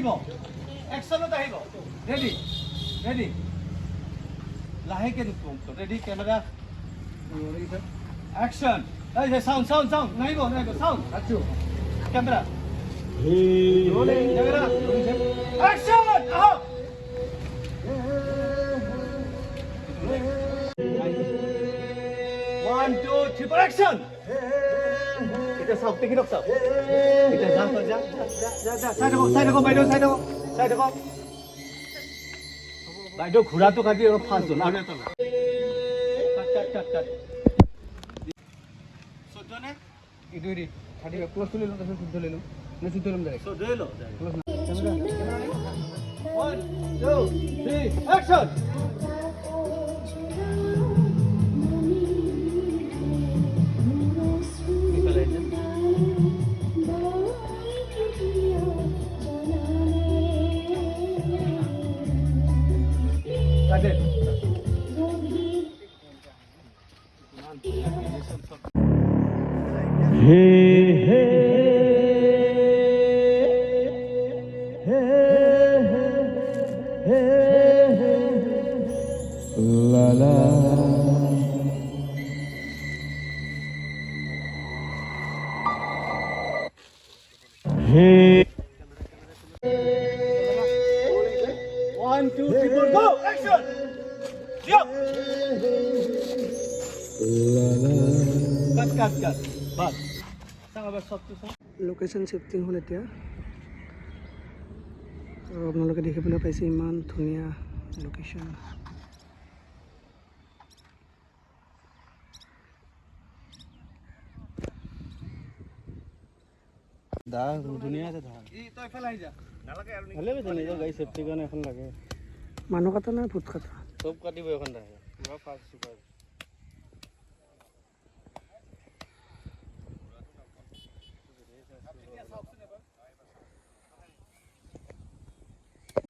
আহিব একশনত আহিব ready ready লাহেকে ৰেডি কেমেৰা অ্যাকশন এই যে সাউন্ড সাউন্ড সাউন্ড নাইব সাউন্ড আচ্ছা ক্যামেরা রোলিং ক্যামেরা অ্যাকশন আহ 1 2 3 অ্যাকশন এটা সব দেখি রক সব এটা যা সাইড কো বাইদেউ বাইদেউ ঘোড়াটো কাটি অলপ ফাষ্ট জন আৰু এটা কাট সজ্জনে ইদুৰি খাটি ক্লোজ তুলি লম তাৰপিছত শুদ্ধ লৈ লম নে শুদ্ধ লম ডাইৰেক্ট শুদ্ধ লৈ ল ক্লোজ না camera 1 2 3 action One, two, three, four, go! Action! Yo! Cut. Bas. Location shifting হ'ল এতিয়া আৰু আপোনালোকে দেখিবলৈ পাইছে ইমান ধুনীয়া লোকেশ্যন দা ধুনীয়া আছে ধা ই তই ফেল আহি যা নালাগে আৰু হলে বেছ নিজৰ গাড়ী সেফটি কাৰণে এখন লাগে মানুহ কাটা নাই ভূত কাটা সব কাটিব এখন দা পুৰা ফাষ্ট সুপাৰ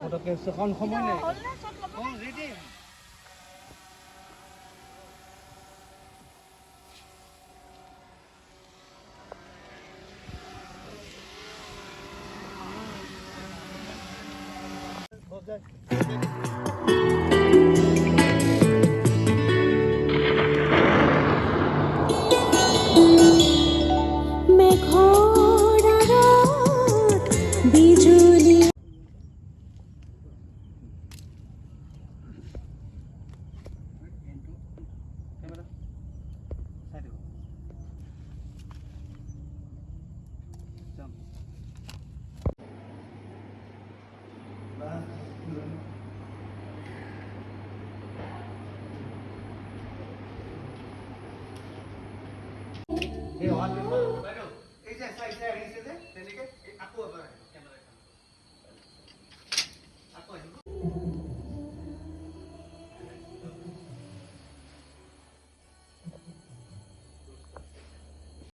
ওটাকে এখন সময় নাই রেডি এই যে সাইড সাইড আহিছে যে তেনেকে আকৌ এবাৰ